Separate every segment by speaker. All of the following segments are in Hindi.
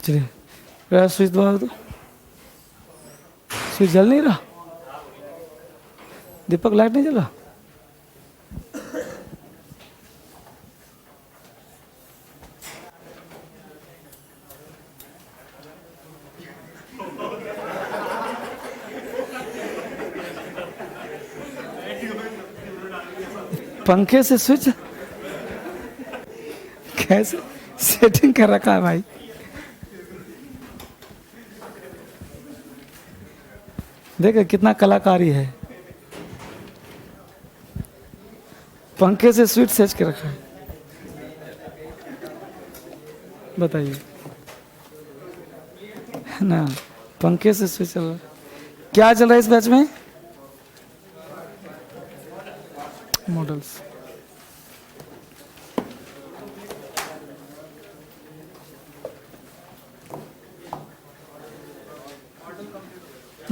Speaker 1: चलिए मेरा स्विच दबा दो। स्विच जल नहीं रहा। दीपक लाइट नहीं जल रहा। पंखे से स्विच कैसे सेटिंग कर रखा है भाई। देखो कितना कलाकारी है। पंखे से स्विच सेट के रखा है। बताइए है ना, पंखे से स्विच चल रहा है। क्या चल रहा है इस बैच में? मॉडल्स।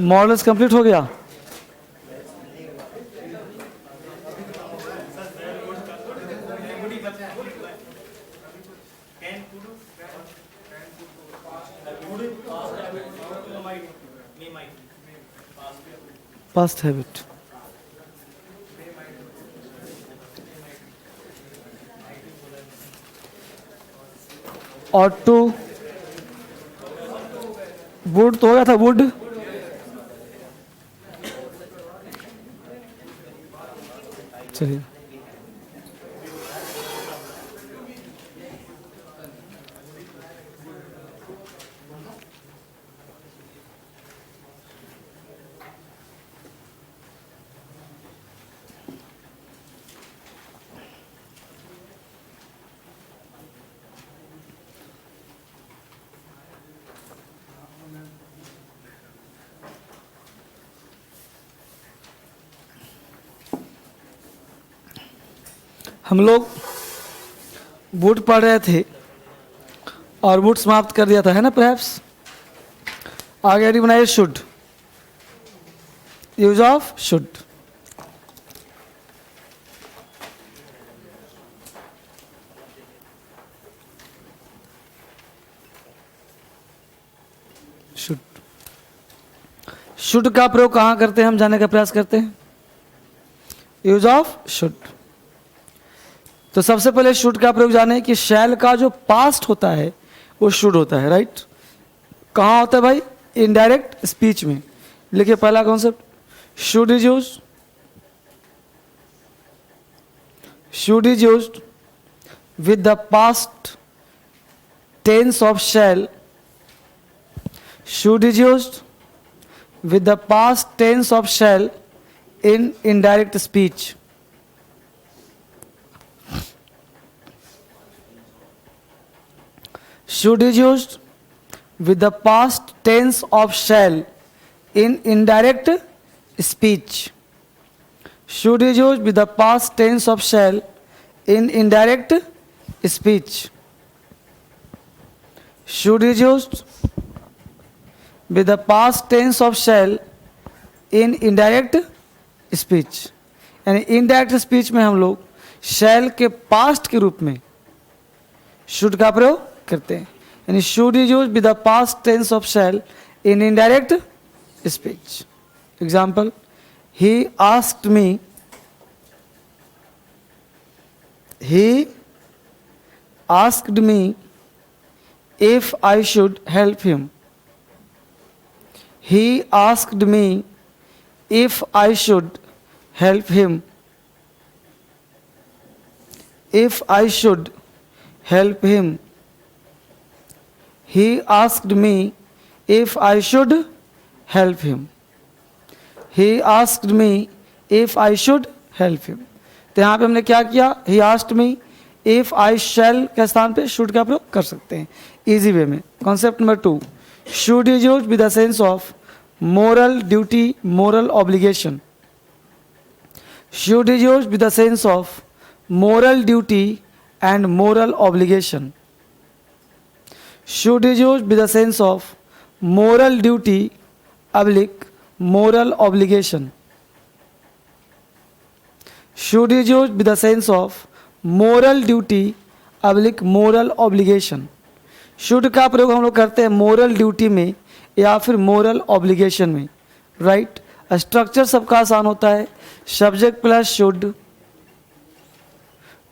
Speaker 1: मॉडल्स कंप्लीट हो गया। Past habit. ऑटो वुड तो हो गया था। वुड चलिए हम लोग वुड पढ़ रहे थे और वुड समाप्त कर दिया था, है ना? परहैप्स आगे आगे बनाइए। Should, use of should. Should, should का प्रयोग कहां करते हैं हम जानने का प्रयास करते हैं। Use of should. तो सबसे पहले शुड का प्रयोग जाने कि शैल का जो पास्ट होता है वो शुड होता है, राइट? कहाँ होता है भाई? इनडायरेक्ट स्पीच में। लिखिए पहला concept, should is used, should is used with the past tense of shall, should is used with the past tense of shall in indirect speech. Should is used with the past tense of shall in indirect speech. Should is used with the past tense of shall in indirect speech. Should is used with the past tense of shall in indirect speech. यानी इनडायरेक्ट स्पीच में हम लोग shall के पास्ट के रूप में should का प्रयोग करते हैं। यानी should is used with the past tense of shall in indirect speech. Example, he asked me, he asked me if I should help him. He asked me if I should help him. If I should help him. He asked me if I should help him. He asked me if I should help him. तो यहाँ पे हमने क्या किया? He asked me if I shall के स्थान पे should का प्रयोग कर सकते हैं इजी वे में। Concept number 2, should is used with the sense of moral duty, moral obligation. Should is used with the sense of moral duty and moral obligation. Should is used with the sense of moral duty oblique moral obligation. Should is used with the sense of moral duty oblique moral obligation. Should का प्रयोग हम लोग करते हैं मोरल ड्यूटी में या फिर मोरल ऑब्लिगेशन में, राइट। स्ट्रक्चर सबका आसान होता है, subject plus should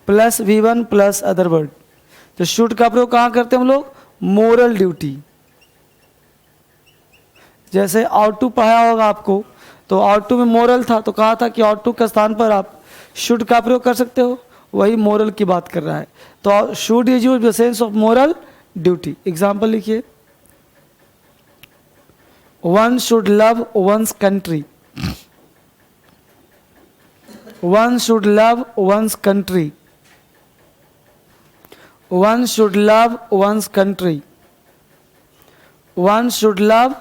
Speaker 1: plus V1 plus other word. तो शुड का प्रयोग कहाँ करते हैं हम लोग? Moral duty. जैसे आउट टू पढ़ाया होगा आपको, तो आउट टू में मोरल था, तो कहा था कि आउट टू के स्थान पर आप शुड का प्रयोग कर सकते हो, वही मोरल की बात कर रहा है। तो should is used in the sense of moral duty. Example लिखिए, one should love one's country, one should love one's country, one should love one's country, one should love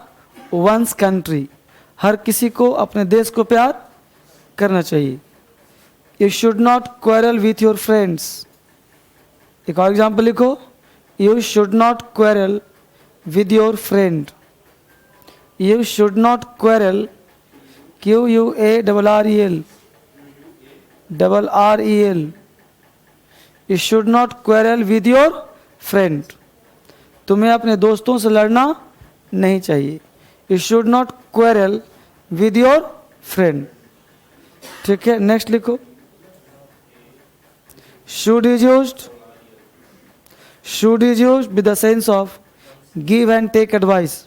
Speaker 1: one's country. हर किसी को अपने देश को प्यार करना चाहिए। You should not quarrel with your friends. एक और एग्जाम्पल लिखो, you should not quarrel with your friend, you should not quarrel, QUARREL, RREL, you should not quarrel with your friend. तुम्हें अपने दोस्तों से लड़ना नहीं चाहिए। You should not quarrel with your friend. ठीक है, नेक्स्ट लिखो, should is used, should is used with the sense of give and take advice.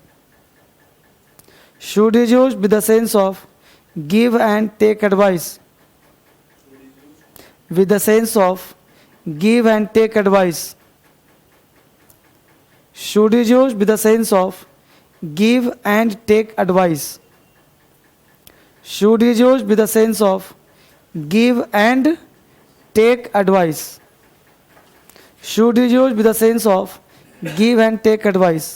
Speaker 1: Should is used with the sense of give and take advice. With the sense of give and take advice. Should is used with the sense of give and take advice. Should is used with the sense of give and take advice. Should is use with the sense of give and take advice.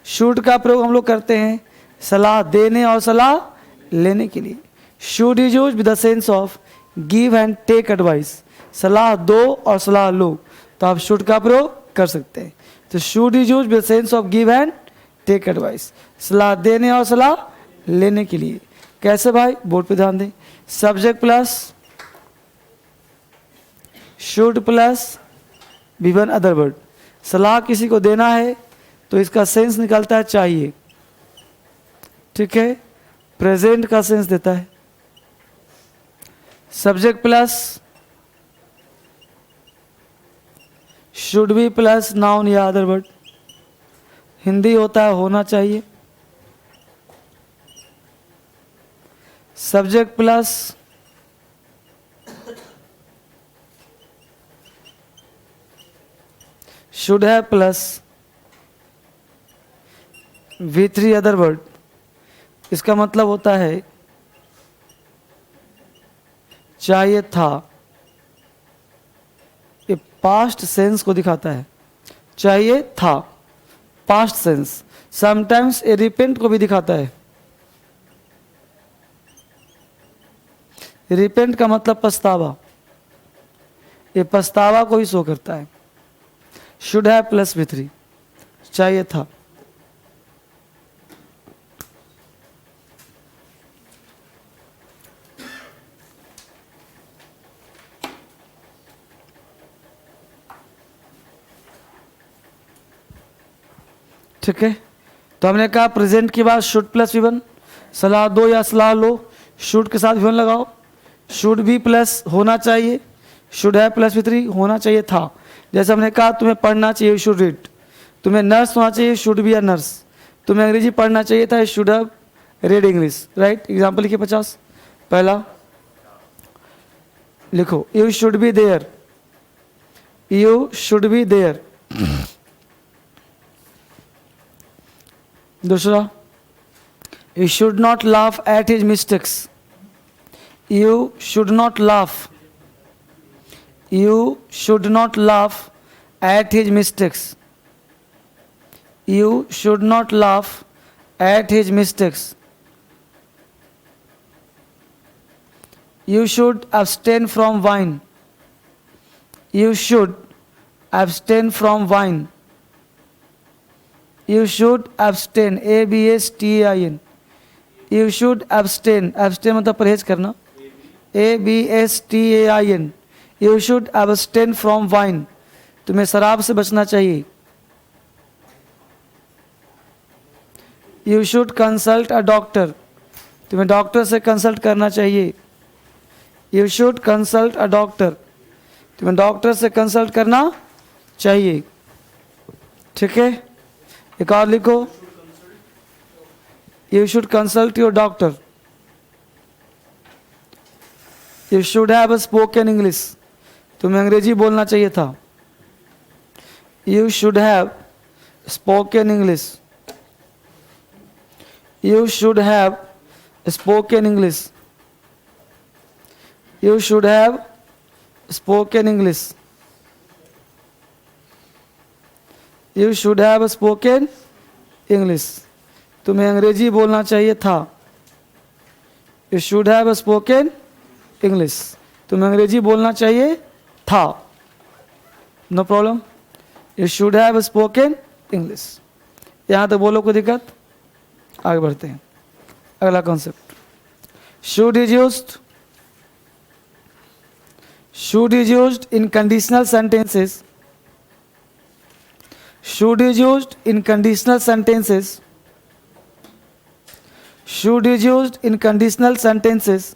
Speaker 1: Should का प्रयोग हम लोग करते हैं सलाह देने और सलाह लेने के लिए। Should is use with the sense of give and take advice. सलाह दो और सलाह लो, तो आप शुड का प्रयोग कर सकते हैं। तो should is use with the sense of give and take advice, सलाह देने और सलाह लेने के लिए। कैसे भाई? बोर्ड पे ध्यान दें, subject plus should plus V1 other word. सलाह किसी को देना है तो इसका सेंस निकलता है चाहिए, ठीक है, प्रेजेंट का सेंस देता है। Subject plus should be plus noun या अदर वर्ड। हिंदी होता है होना चाहिए। सब्जेक्ट प्लस शुड है प्लस V3 अदर वर्ड। इसका मतलब होता है चाहिए था। ये पास्ट सेंस को दिखाता है, चाहिए था past sense. Sometimes a repent को भी दिखाता है। रिपेंट का मतलब पछतावा, ये पछतावा को ही शो करता है। शुड है प्लस V3, चाहिए था। ठीक है, तो हमने कहा प्रेजेंट के बाद शुड प्लस V1, सलाह दो या सलाह लो, शुड के साथ V1 लगाओ। शुड भी प्लस होना चाहिए, शुड है प्लस V3 होना चाहिए था। जैसे हमने कहा तुम्हें पढ़ना चाहिए, शुड रीड। तुम्हें नर्स होना चाहिए, शुड बी अ नर्स। तुम्हें अंग्रेजी पढ़ना चाहिए था, should have read English, right. Example लिखिए 50। पहला लिखो, you should be there, you should be there. दूसरा, you should not laugh at his mistakes, you should not laugh, you should not laugh at his mistakes, you should not laugh at his mistakes. You should abstain from wine, you should abstain from wine, you should abstain, ABSTAIN, you should abstain, abstain मतलब परहेज करना, ABSTAIN, you should abstain from wine, तुम्हें शराब से बचना चाहिए। You should consult a doctor, तुम्हें डॉक्टर से कंसल्ट करना चाहिए। You should consult a doctor, तुम्हें डॉक्टर से कंसल्ट करना चाहिए। ठीक है, एक और लिखो, you should consult your doctor. You should have spoken English, तुम्हें अंग्रेजी बोलना चाहिए था। You should have spoken English, you should have spoken English, you should have spoken English, you should have spoken English, तुम्हें अंग्रेजी बोलना चाहिए था। You should have spoken English, तुम्हें अंग्रेजी बोलना चाहिए था। No problem, you should have spoken English. यहाँ तक बोलो, कोई दिक्कत? आगे बढ़ते हैं। अगला concept, should is used, should is used in conditional sentences, should is used in conditional sentences, should is used in conditional sentences,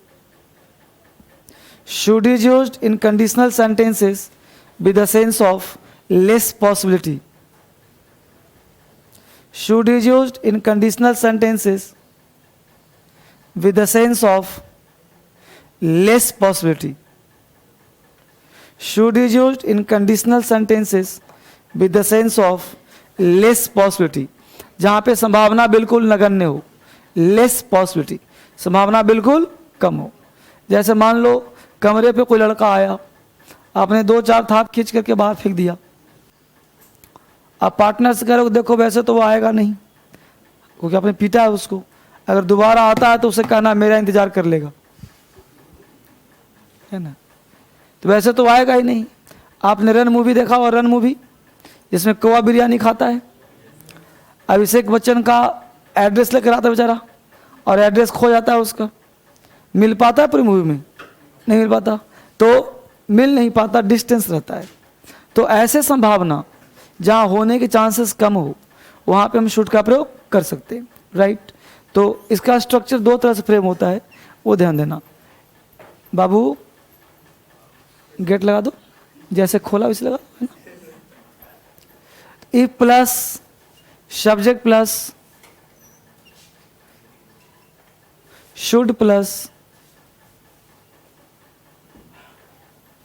Speaker 1: should is used in conditional sentences with the sense of less possibility, should is used in conditional sentences with the sense of less possibility, should is used in conditional sentences with the sense of less possibility, जहाँ पे संभावना बिल्कुल नगण्य हो, less possibility, संभावना बिल्कुल कम हो। जैसे मान लो कमरे पे कोई लड़का आया, आपने 2-4 थाप खींच करके बाहर फेंक दिया। आप पार्टनर से कह रहे हो देखो वैसे तो वो आएगा नहीं, क्योंकि आपने पीटा है उसको, अगर दोबारा आता है तो उसे कहना मेरा इंतजार कर लेगा, है ना, तो वैसे तो आएगा ही नहीं। आपने रन मूवी देखा, और रन मूवी जिसमें कौवा बिरयानी खाता है, अभिषेक बच्चन का एड्रेस लेकर आता है बेचारा, और एड्रेस खो जाता है उसका, मिल पाता है पूरी मूवी में? नहीं मिल पाता, तो मिल नहीं पाता, डिस्टेंस रहता है। तो ऐसे संभावना जहाँ होने के चांसेस कम हो, वहाँ पे हम शुड का प्रयोग कर सकते हैं, राइट। तो इसका स्ट्रक्चर 2 तरह से फ्रेम होता है, वो ध्यान देना। बाबू गेट लगा दो, जैसे खोला वैसे लगा, है ना। If plus subject plus should plus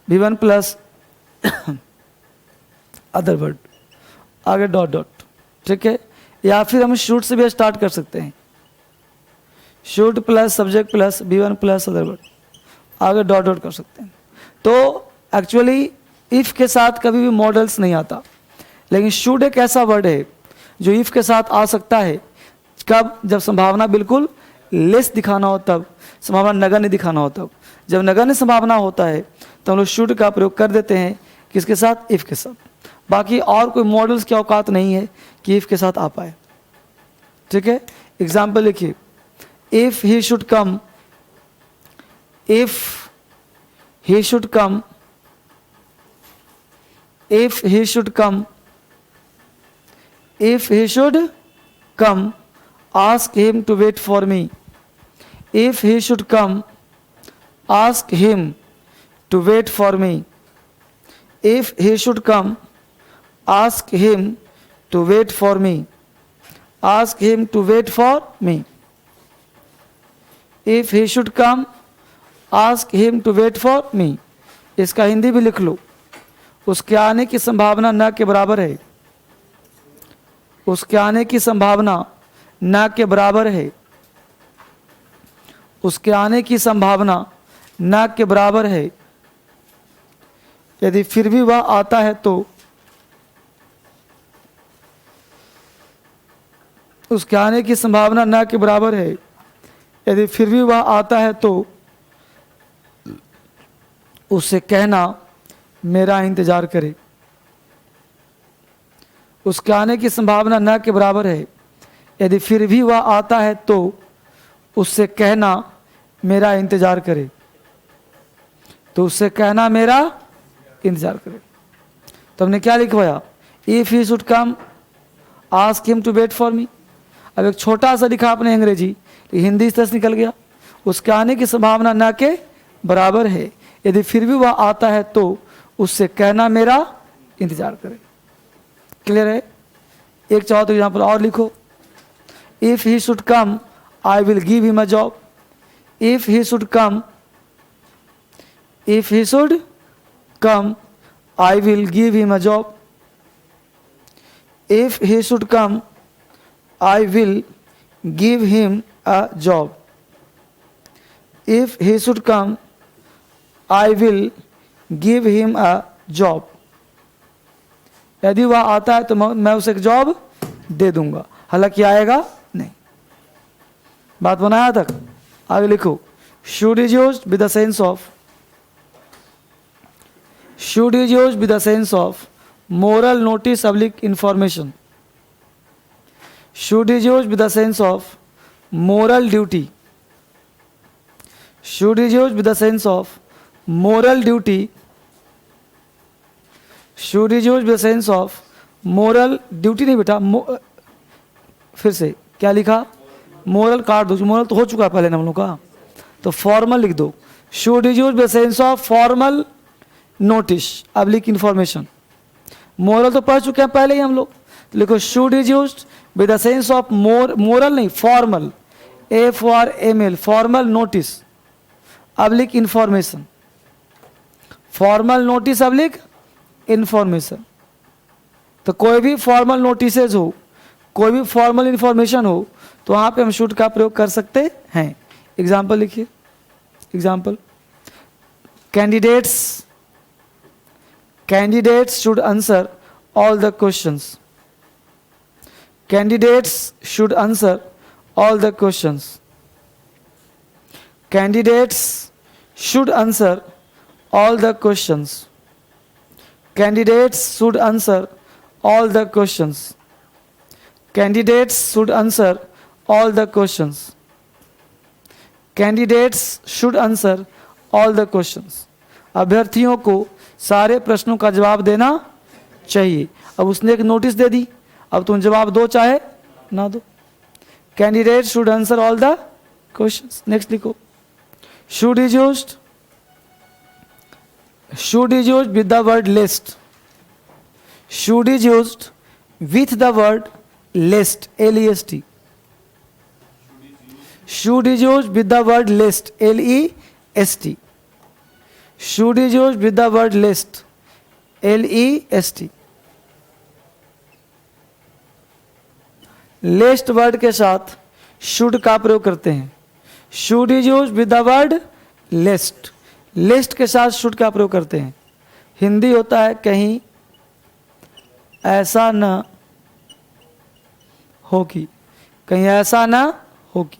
Speaker 1: V1 plus other word, आगे डॉट डॉट, ठीक है। या फिर हम शुड से भी स्टार्ट कर सकते हैं, should plus subject plus V1 plus other word, आगे डॉट डॉट कर सकते हैं। तो एक्चुअली इफ के साथ कभी भी मॉडल्स नहीं आता, लेकिन शुड एक ऐसा वर्ड है जो इफ के साथ आ सकता है। कब? जब संभावना बिल्कुल लेस दिखाना हो, तब संभावना नगण्य दिखाना हो, तब जब नगण्य संभावना होता है तो हम लोग शुड का प्रयोग कर देते हैं, किसके साथ? इफ के साथ। बाकी और कोई मॉडल्स की औकात नहीं है कि इफ के साथ आ पाए, ठीक है। एग्जाम्पल लिखिए, if he should come, if he should come, if he should come, if he should come, ask him to wait for me. If he should come, ask him to wait for me. If he should come, ask him to wait for me. Ask him to wait for me. If he should come, ask him to wait for me. इसका हिंदी भी लिख लो, उसके आने की संभावना न के बराबर है, उसके आने की संभावना न के बराबर है, उसके आने की संभावना न के बराबर है। यदि फिर भी वह आता है तो उसके आने की संभावना न के बराबर है, यदि फिर भी वह आता है तो उससे कहना मेरा इंतजार करे। उसके आने की संभावना न के बराबर है, यदि फिर भी वह आता है तो उससे कहना मेरा इंतजार करे, तो उससे कहना मेरा इंतजार करे। तो हमने क्या लिखवाया? If he should come ask him to wait for me. अब एक छोटा सा लिखा आपने अंग्रेजी, हिंदी इस तरह से निकल गया, उसके आने की संभावना ना के बराबर है। यदि फिर भी वह आता है तो उससे कहना मेरा इंतजार करें। क्लियर है? एक चाहो तो एग्जाम्पल और लिखो, if he should come I will give him a job. If he should come, if he should come I will give him a job. If he should come I will give him a job. If he should come I will give him a job. यदि वह आता है तो मैं उसे एक जॉब दे दूंगा, हालांकि आएगा नहीं। बात बनाया तक? आगे लिखो, should is used with the sense of, should is used with the sense of moral notice public information. Should is used with the sense of moral duty. Should is used with the sense of moral duty. Should is used with the sense of moral duty नहीं बेटा, फिर से क्या लिखा? मोरल काट दो, मोरल तो हो चुका है पहले हम लोग का, तो फॉर्मल लिख दो। Should is used with the sense of formal notice public information. Moral तो पढ़ चुके हैं पहले ही हम लोग, तो लिखो should is used with the sense of moral नहीं, formal, FORML, formal notice public information. Formal notice public information, तो कोई भी फॉर्मल नोटिसेज हो, कोई भी फॉर्मल इंफॉर्मेशन हो, तो वहां पे हम शुड का प्रयोग कर सकते हैं। एग्जाम्पल लिखिए, example, candidates should answer all the questions. Candidates should answer all the questions. Candidates should answer all the questions. Candidates should answer all the questions. Candidates should answer all the questions. Candidates should answer all the questions. अभ्यर्थियों को सारे प्रश्नों का जवाब देना चाहिए। अब उसने एक नोटिस दे दी, अब तुम जवाब दो चाहे ना दो। Candidates should answer all the questions. Next लिखो, should is used, should is used with the word lest. Should is used with the word lest, L-E-S-T. Should is used with the word lest, L-E-S-T. Should is used with the word lest, L-E-S-T. Lest word के साथ शुड का प्रयोग करते हैं। Should is use with the word lest, lest के साथ शुड का प्रयोग करते हैं। हिंदी होता है कहीं ऐसा न हो कि, कहीं ऐसा न हो कि।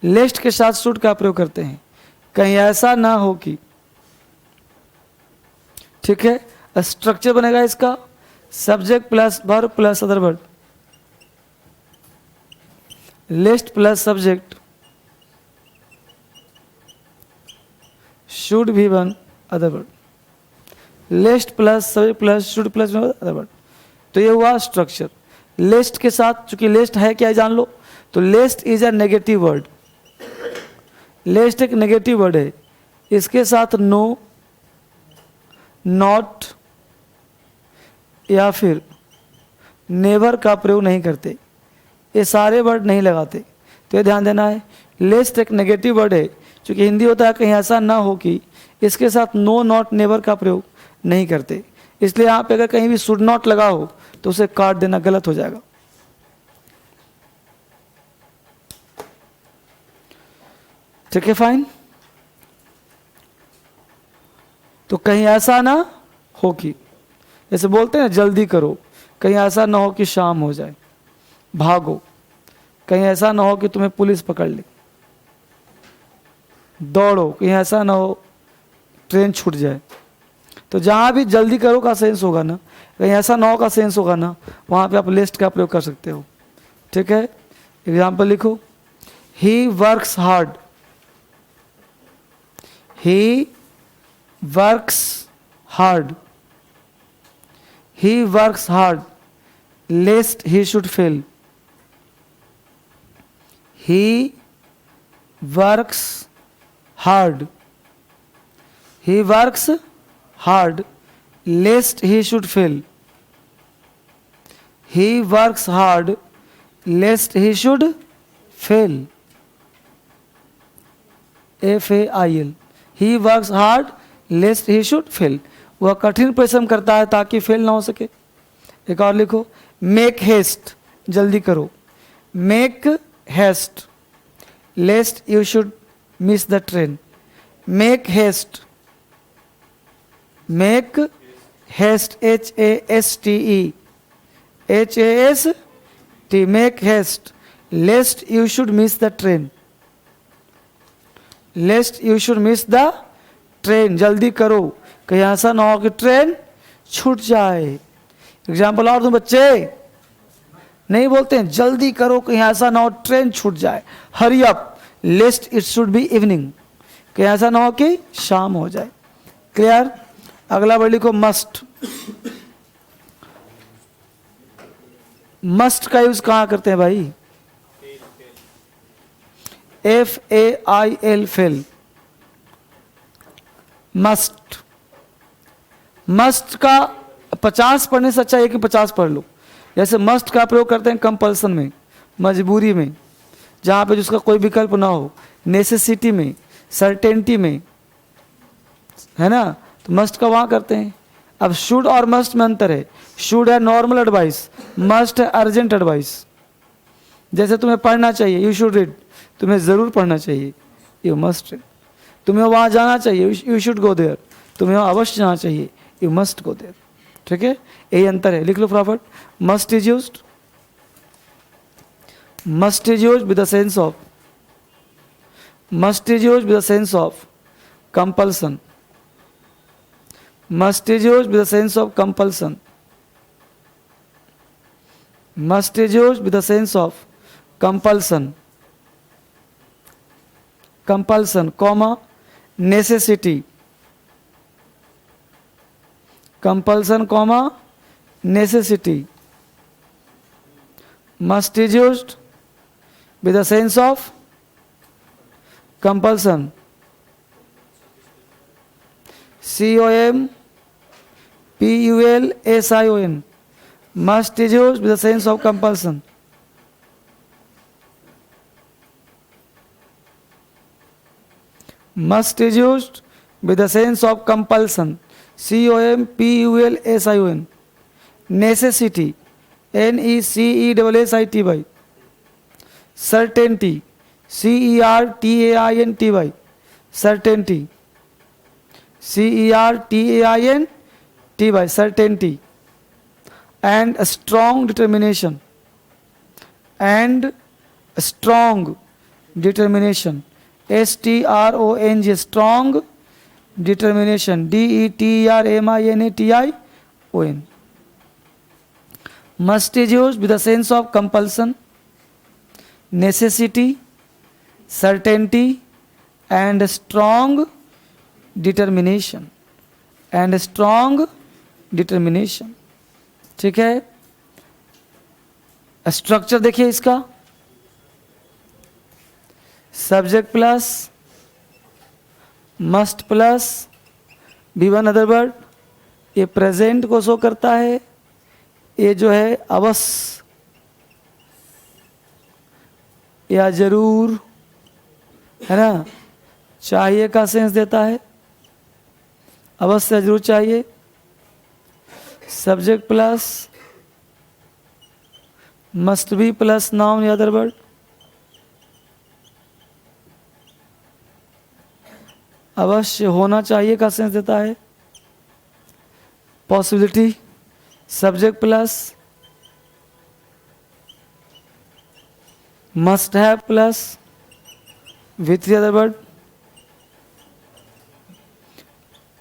Speaker 1: लेस्ट के साथ शुड का प्रयोग करते हैं, कहीं ऐसा ना हो कि। ठीक है, स्ट्रक्चर बनेगा इसका subject plus verb plus other word, lest plus subject, should V one other word, lest plus subject plus should plus other word. तो ये हुआ स्ट्रक्चर। लिस्ट के साथ, चूंकि लिस्ट है क्या जान लो, तो list is a negative word. List एक नेगेटिव वर्ड है, इसके साथ नो, नॉट या फिर नेवर का प्रयोग नहीं करते, ये सारे वर्ड नहीं लगाते। तो ये ध्यान देना है, लिस्ट एक नेगेटिव वर्ड है, क्योंकि हिंदी होता है कहीं ऐसा ना हो कि, इसके साथ नो, नॉट, नेवर का प्रयोग नहीं करते। इसलिए यहाँ पे अगर कहीं भी शुड नॉट लगा हो तो उसे काट देना, गलत हो जाएगा। ठीक है, फाइन। तो कहीं ऐसा ना हो कि, जैसे बोलते हैं जल्दी करो, कहीं ऐसा ना हो कि शाम हो जाए, भागो, कहीं ऐसा ना हो कि तुम्हें पुलिस पकड़ ले, दौड़ो, कहीं ऐसा ना हो ट्रेन छूट जाए। तो जहां भी जल्दी करो का सेंस होगा ना, कहीं ऐसा ना हो का सेंस होगा ना, वहां पे आप लिस्ट का प्रयोग कर सकते हो। ठीक है, एग्जाम्पल लिखो, he works hard, he works hard, he works hard lest he should fail, he works hard. He works hard lest he should fail. He works hard lest he should fail. FAIL. He works hard lest he should fail. वह कठिन परिश्रम करता है ताकि फेल ना हो सके. एक और लिखो, मेक हेस्ट, जल्दी करो. Make haste lest you should miss the train. Make haste. Make haste, HASTE, HAST. Make haste lest you should miss the train. Lest you should miss the train. जल्दी करो, कहीं ऐसा ना हो कि ट्रेन छूट जाए. एग्जाम्पल और तुम बच्चे नहीं बोलते हैं, जल्दी करो कहीं ऐसा ना हो ट्रेन छूट जाए. Hurry up lest it should be evening. कहीं ऐसा ना हो कि शाम हो जाए. क्लियर. अगला वर्ड लिखो, मस्ट. मस्ट का यूज कहां करते हैं भाई? FAIL, fail. मस्ट. मस्ट का 50 पढ़ने से अच्छा है कि 50 पढ़ लो. जैसे मस्ट का प्रयोग करते हैं कंपल्सन में, मजबूरी में, जहाँ पे जिसका कोई विकल्प ना हो. नेसेसिटी में, सर्टेनिटी में, है ना. तो मस्ट का वहाँ करते हैं. अब शुड और मस्ट में अंतर है. शुड है नॉर्मल एडवाइस, मस्ट है अर्जेंट एडवाइस. जैसे तुम्हें पढ़ना चाहिए, यू शुड रीड, तुम्हें ज़रूर पढ़ना चाहिए, यू मस्ट रीड. तुम्हें वहाँ जाना चाहिए, यू शुड गो देयर, तुम्हें वहाँ अवश्य जाना चाहिए, यू मस्ट गो देयर. ठीक है, यही अंतर है. लिख लो फटाफट. Must is used. Must is used with the sense of. Must is used with the sense of compulsion. Must is used with the sense of compulsion. Must is used with the sense of compulsion. Compulsion, comma, necessity. compulsion comma necessity. Must is used with the sense of compulsion. COMPULSION. Must is used with the sense of compulsion. Must is used with the sense of compulsion. COMPULSION. Necessity. NECESSITY. Certainty. CERTAINTY. Certainty. CERTAINTY. Certainty. And a strong determination. And a strong determination. STRONG. Strong determination. DETERMINATION. Must is used with the sense of compulsion, necessity, certainty, and strong determination. And strong determination. ठीक है. स्ट्रक्चर देखिए इसका. Subject plus must plus V1 other word. ये प्रेजेंट को शो करता है. ये जो है अवश्य या जरूर, है ना, चाहिए का सेंस देता है. अवश्य या जरूर चाहिए. Subject plus must be plus noun या अदर वर्ड. अवश्य होना चाहिए का सेंस देता है. Possibility. Subject plus must have plus with other word.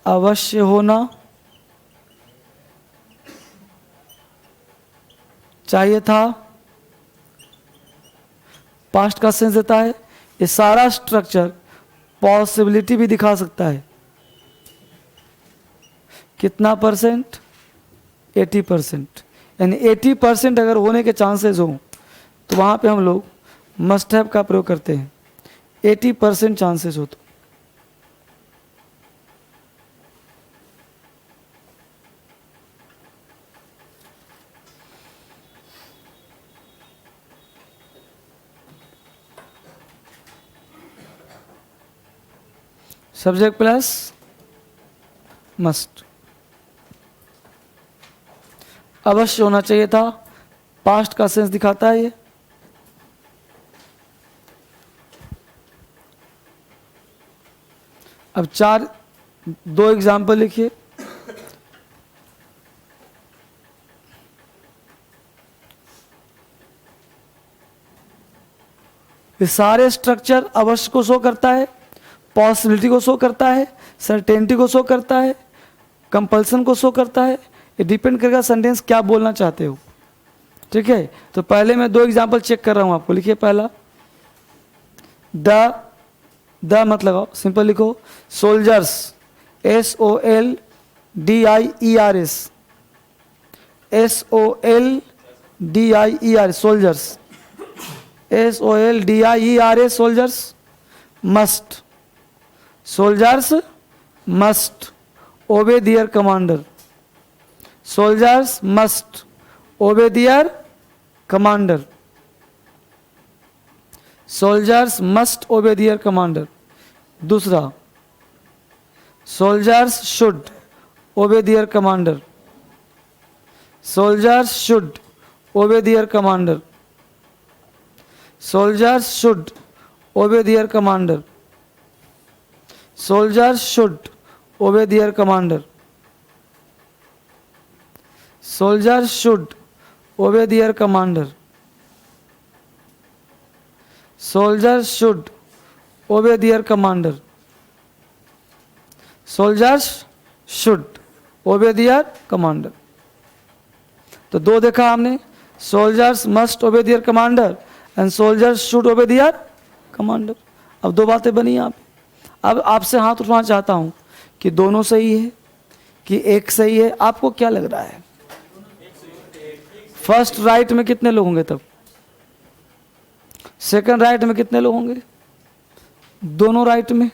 Speaker 1: अवश्य होना चाहिए था, पास्ट का सेंस देता है. ये सारा स्ट्रक्चर पॉसिबिलिटी भी दिखा सकता है. कितना परसेंट? 80%. यानी 80% अगर होने के चांसेस हो तो वहाँ पे हम लोग मस्ट हैव का प्रयोग करते हैं 80% चांसेस हो तो। सब्जेक्ट प्लस मस्ट अवश्य होना चाहिए था, पास्ट का सेंस दिखाता है ये। अब 2 एग्जाम्पल लिखिए। ये सारे स्ट्रक्चर अवश्य को शो करता है, पॉसिबिलिटी को शो करता है, सर्टेनिटी को शो करता है, कंपल्सन को शो करता है। ये डिपेंड करेगा सेंटेंस क्या बोलना चाहते हो। ठीक है, तो पहले मैं 2 एग्जाम्पल चेक कर रहा हूं आपको। लिखिए पहला, द मत लगाओ, सिंपल लिखो soldiers, SOLDIERS, SOLDIERS, soldiers, SOLDIERS, soldiers. Must, soldiers must obey their commander, soldiers must obey their commander, soldiers must obey their commander. दूसरा, soldiers should obey their commander, soldiers should obey their commander, soldiers should obey their commander, soldiers should obey their commander, soldiers should obey their commander, soldiers should obey their commander, soldiers should obey their commander. तो 2 देखा हमने, soldiers must obey their commander and soldiers should obey their commander. अब 2 बातें बनी यहाँ पे। अब आपसे हाथ उठाना चाहता हूं कि दोनों सही है कि एक सही है, आपको क्या लग रहा है? फर्स्ट राइट में कितने लोग होंगे तब? सेकंड राइट में कितने लोग होंगे? दोनों राइट में।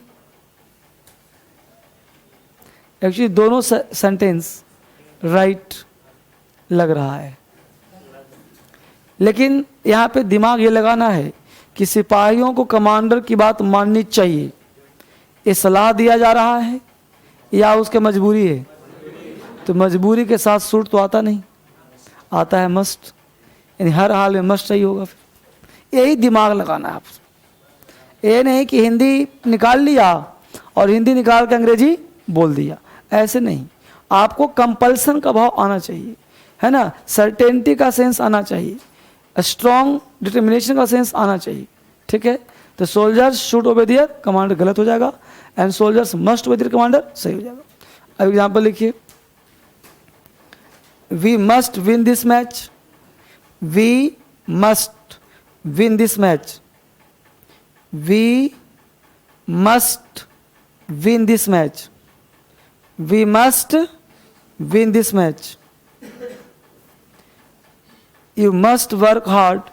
Speaker 1: एक्चुअली दोनों सेंटेंस राइट लग रहा है, लेकिन यहां पे दिमाग ये लगाना है कि सिपाहियों को कमांडर की बात माननी चाहिए। ये सलाह दिया जा रहा है या उसके मजबूरी है? तो मजबूरी के साथ सूट तो आता नहीं, आता है मस्ट, यानी हर हाल में मस्ट चाहिए होगा। फिर यही दिमाग लगाना है आपसे। ये नहीं कि हिंदी निकाल लिया और हिंदी निकाल के अंग्रेजी बोल दिया, ऐसे नहीं। आपको कंपल्सन का भाव आना चाहिए, है ना, सर्टेनिटी का सेंस आना चाहिए, स्ट्रॉन्ग डिटर्मिनेशन का सेंस आना चाहिए। ठीक है, तो soldiers should obey their commander गलत हो जाएगा and soldiers must obey their commander सही हो जाएगा। अब एग्जाम्पल लिखिए, we must win this match, we must win this match, we must win this match, we must win this match. You must work hard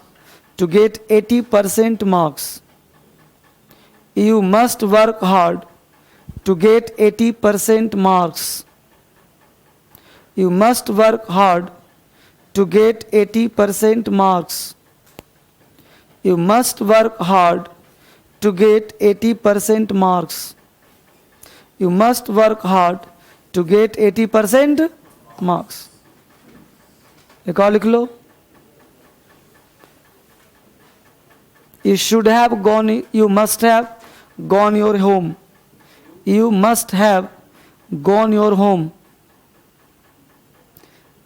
Speaker 1: to get 80% marks. You must work hard to get 80% marks. You must work hard to get 80% marks. You must work hard to get 80% marks. You must work hard to get 80% marks. एक और लिख लो, You should have gone, you must have gone your home. You must have gone your home.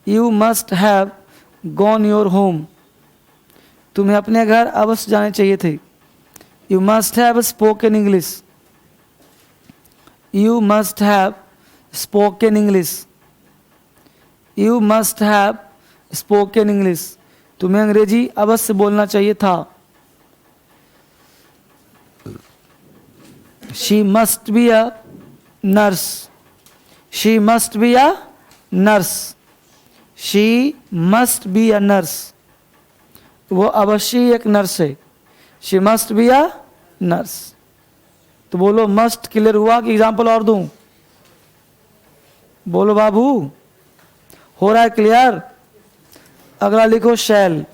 Speaker 1: You must have gone your home. तुम्हें अपने घर अवश्य जाने चाहिए थे। You must have spoken English. You must have spoken English. You must have spoken English. तुम्हें अंग्रेजी अवश्य बोलना चाहिए था। She must be a nurse. She must be a nurse. She must be a nurse. वो अवश्य एक नर्स है। She must be a nurse. तो बोलो मस्ट क्लियर हुआ कि एग्जाम्पल और दूं? बोलो बाबू, हो रहा है क्लियर? अगला लिखो शैल।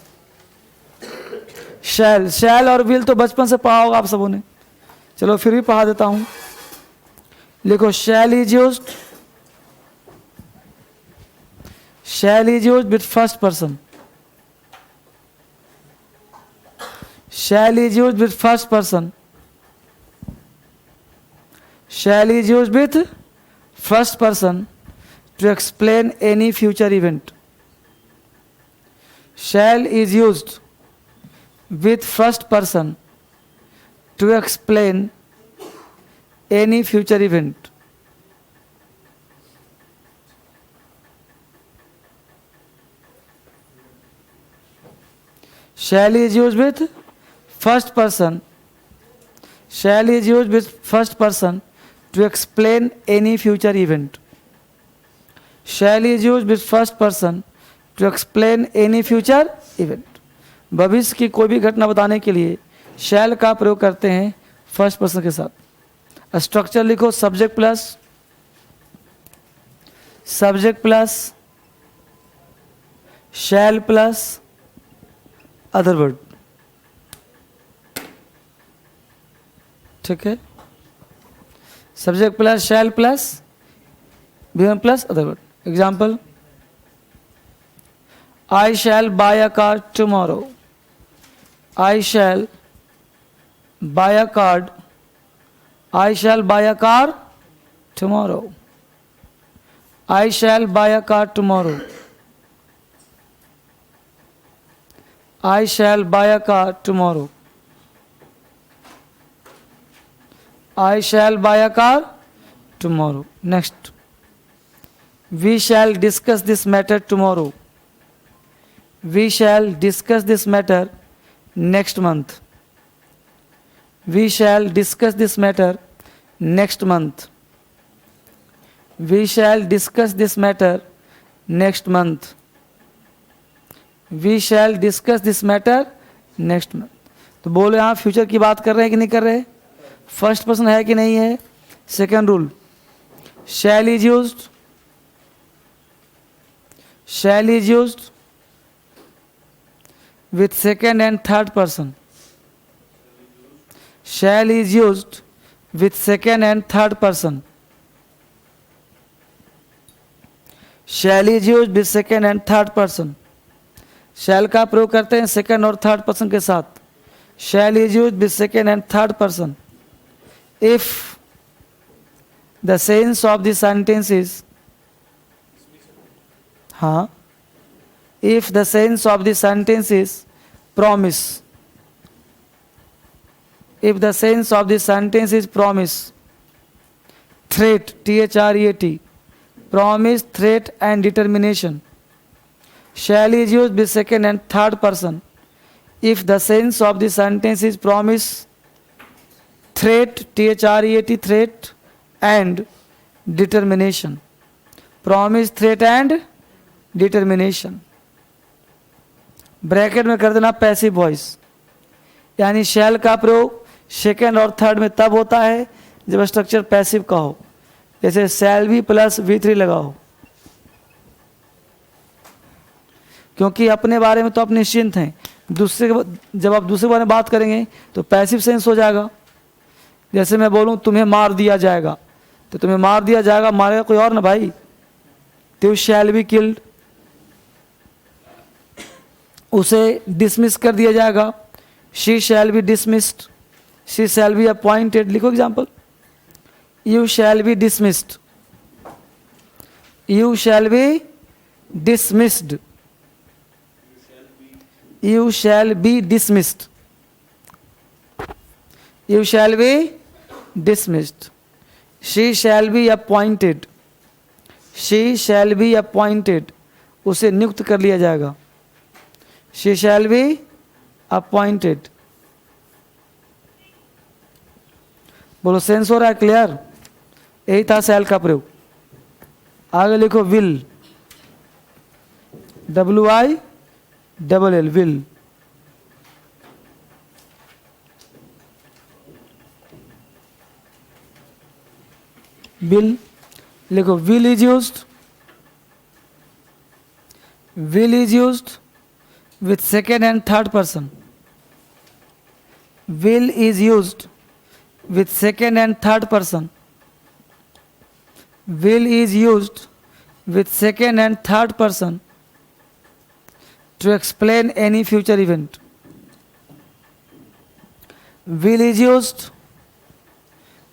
Speaker 1: शैल, शैल और विल तो बचपन से पढ़ा होगा आप सबों ने, चलो फिर भी पढ़ा देता हूं। लिखो shall is used, shall is used with first person, shall is used with first person, shall is used with first person to explain any future event. Shall is used with first person to explain any future event. Shall is used with first person, shall is used with first person to explain any future event. Shall is used with first person to explain any future event. भविष्य की कोई भी घटना बताने के लिए shall का प्रयोग करते हैं फर्स्ट पर्सन के साथ। स्ट्रक्चर लिखो subject plus shall plus other word. ठीक है, subject plus shall plus V one plus other word. Example, I shall buy a car tomorrow, I shall buy a car, I shall buy a car tomorrow, I shall buy a car tomorrow, I shall buy a car tomorrow, I shall buy a car tomorrow. Next, we shall discuss this matter tomorrow. We shall discuss this matter next month. We shall discuss this matter next month. We shall discuss this matter next month. We shall discuss this matter next month. तो बोलो यहाँ फ्यूचर की बात कर रहे हैं कि नहीं कर रहे? फर्स्ट पर्सन है कि नहीं है? Second rule, shall is used, shall is used with second and third person, shall is used with second and third person, shall is used with second and third person. Shall का प्रयोग करते हैं सेकेंड और थर्ड पर्सन के साथ। Shall is used with second and third person if the sense of the sentence is, if the sense of the sentence is promise, if the sense of the sentence is promise, threat, threat, promise, threat and determination, shall is used with second and third person if the sense of the sentence is promise, threat, threat, threat and determination. Promise, threat and determination. Bracket में कर देना पैसिव वॉइस, यानी शैल का प्रयोग सेकेंड और थर्ड में तब होता है जब स्ट्रक्चर पैसिव का हो, जैसे शैल भी प्लस V3 लगाओ, क्योंकि अपने बारे में तो आप निश्चिंत हैं, दूसरे जब आप दूसरे बारे में बात करेंगे तो पैसिव सेंस हो जाएगा। जैसे मैं बोलूं तुम्हें मार दिया जाएगा, तो तुम्हें मार दिया जाएगा, मारेगा कोई और ना भाई, तो शैल बी किल्ड। उसे डिसमिस कर दिया जाएगा, she shall be dismissed, she shall be appointed. लिखो example, you shall be dismissed, you shall be dismissed, you shall be dismissed, you shall be dismissed. She shall be appointed. She shall be appointed. उसे नियुक्त कर लिया जाएगा। She shall be appointed. बोलो सेंस हो रहा है? क्लियर? यही था शैल का प्रयोग। आगे लिखो will, WILL, will। will, लिखो will is used with second and third person. Will is used with second and third person. Will is used with second and third person to explain any future event. Will is used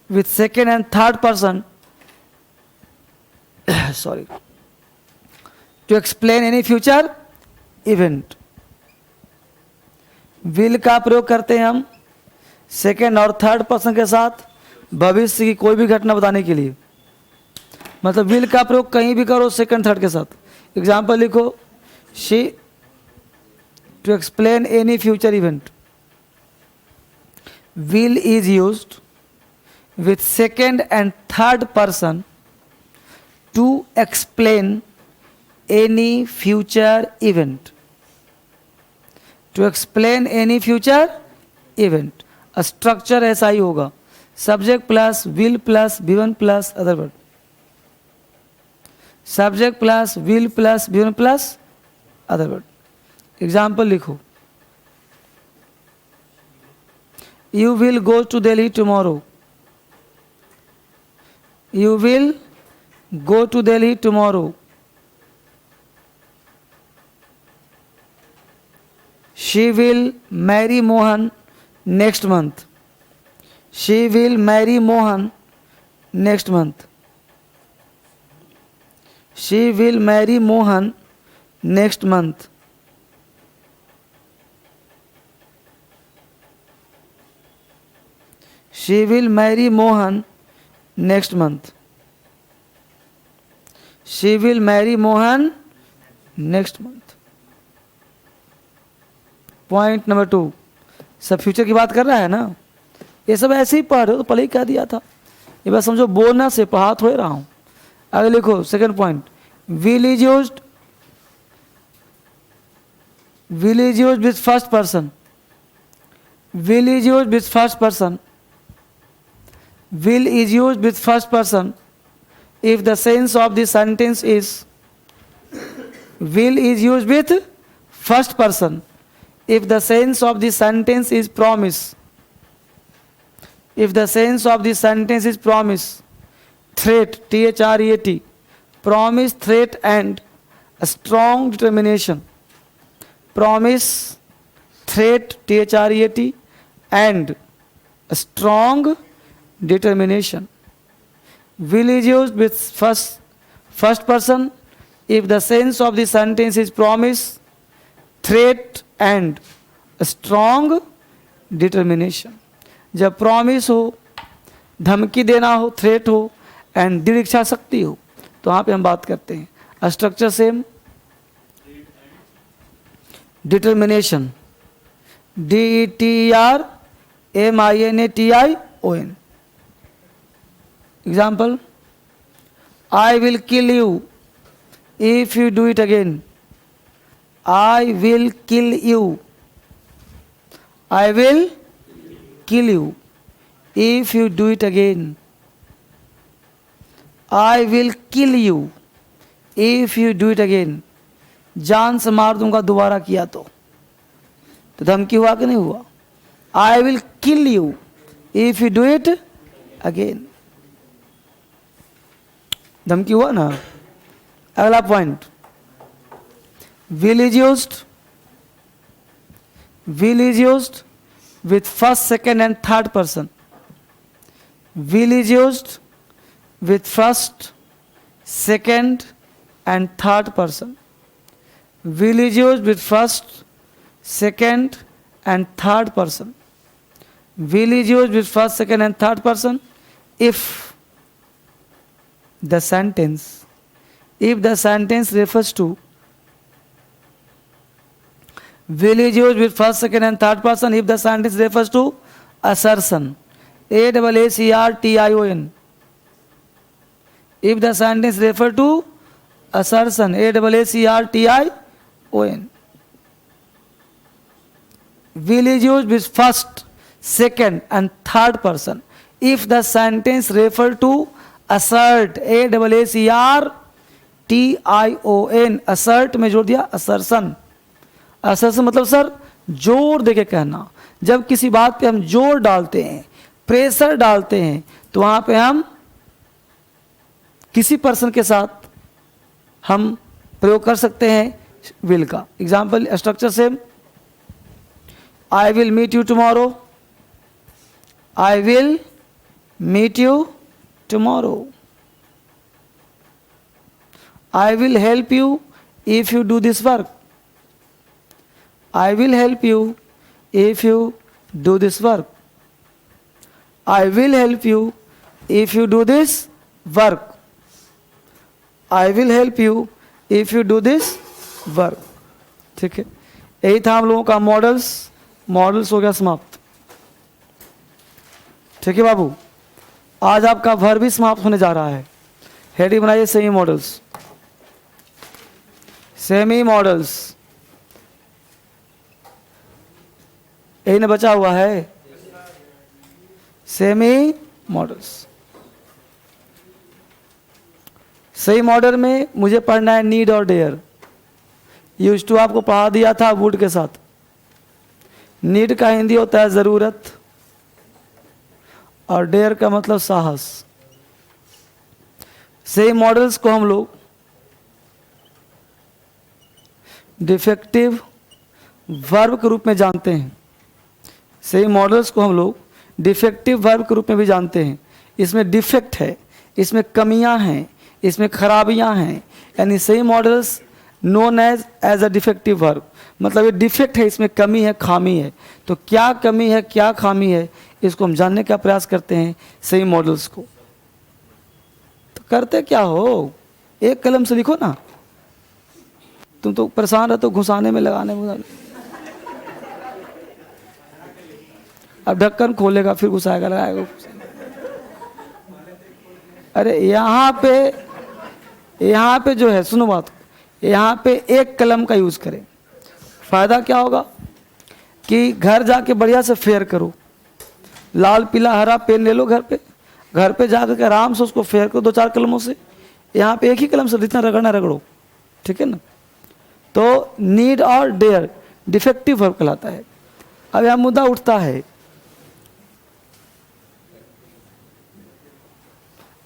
Speaker 1: with second and third person sorry, to explain any future event. will का प्रयोग करते हैं हम सेकेंड और थर्ड पर्सन के साथ भविष्य की कोई भी घटना बताने के लिए। मतलब will का प्रयोग कहीं भी करो सेकेंड थर्ड के साथ। एग्जाम्पल लिखो, she to explain any future event. Will is used with second and third person to explain any future event. To explain any future event. Structure ऐसा ही होगा, subject plus will plus V1 plus other word, subject plus will plus V1 plus other word. Example लिखो, you will go to Delhi tomorrow. You will go to Delhi tomorrow. She will marry Mohan next month. She will marry Mohan next month. She will marry Mohan next month. She will marry Mohan next month. She will marry Mohan next month. Point number 2. सब फ्यूचर की बात कर रहा है ना, ये सब ऐसे ही पढ़ रहे हो तो पहले ही कह दिया था। ये बात समझो, बोलना से पढ़ा थोड़े रहा हूँ। आगे लिखो second point, will is used with first person. Will is used with first person. Will is used with first person if the sense of the sentence is, will is used with first person if the sense of the sentence is promise. If the sense of the sentence is promise, threat, T-H-R-E-A-T, promise, threat and a strong determination. Promise, threat, T-H-R-E-A-T and a strong determination. Will is used with first person if the sense of the sentence is promise, threat and strong determination. जब प्रॉमिस हो, धमकी देना हो, थ्रेट हो एंड दृढ़ इच्छा शक्ति हो, तो वहाँ पे हम बात करते हैं structure same, determination, DETRMINATION। Example, I will kill you if you do it again. I will kill you. I will kill you if you do it again. I will kill you if you do it again. जान से मार दूंगा दोबारा किया तो धमकी हुआ कि नहीं हुआ? I will kill you if you do it again. धमकी हुआ ना। अगला point, will is used with first, second and third person. Will is used with first, second and third person. Will is used with first, second and third person. Will is used with first, second and third person if the sentence refers to, will is used with first, second and third person if the sentence refers to assertion, ASSERTION. If the sentence refers to assertion, ASSERTION. Will is used with first, second and third person if the sentence refers to assert, ASSERTION, assert में जोड़ दिया असर्सन। असर्सन मतलब सर जोर देके कहना। जब किसी बात पे हम जोर डालते हैं, प्रेशर डालते हैं, तो वहां पे हम किसी पर्सन के साथ हम प्रयोग कर सकते हैं विल का। Example structure same, I will meet you tomorrow, I will meet you tomorrow, I will help you if you do this work, I will help you if you do this work, I will help you if you do this work, I will help you if you do this work. ठीक है, यही था हम लोगों का मॉडल्स हो गया समाप्त। ठीक है बाबू, आज आपका वर्ब भी समाप्त होने जा रहा है। हेडिंग बनाइए सेमी मॉडल्स, सेमी मॉडल्स यही ना बचा हुआ है, सेमी मॉडल्स। सही मॉडल में मुझे पढ़ना है नीड और डेयर। यूज टू आपको पढ़ा दिया था वुड के साथ। नीड का हिंदी होता है जरूरत, और डेयर का मतलब साहस। सही मॉडल्स को हम लोग डिफेक्टिव वर्ब के रूप में जानते हैं। सही मॉडल्स को हम लोग डिफेक्टिव वर्ब के रूप में भी जानते हैं। इसमें डिफेक्ट है, इसमें कमियां हैं, इसमें खराबियां हैं, यानी सही modals known as a defective verb. मतलब ये डिफेक्ट है, इसमें कमी है, खामी है। तो क्या कमी है, क्या खामी है, इसको हम जानने का प्रयास करते हैं सही मॉडल्स को। तो करते क्या हो, एक कलम से लिखो ना। तुम तो परेशान रहते हो घुसाने में, लगाने में। अब ढक्कन खोलेगा फिर घुसाएगा, लगाएगा। अरे यहाँ पे जो है, सुनो बात, यहाँ पे एक कलम का यूज करें। फायदा क्या होगा कि घर जाके बढ़िया से फेयर करो, लाल पीला हरा पेन ले लो घर पे जाकर के आराम से उसको फेयर करो 2-4 कलमों से। यहाँ पे एक ही कलम से जितना रगड़ना रगड़ो, ठीक है ना। तो नीड और डेयर डिफेक्टिव वर्ब कहलाता है। अब यहाँ मुद्दा उठता है,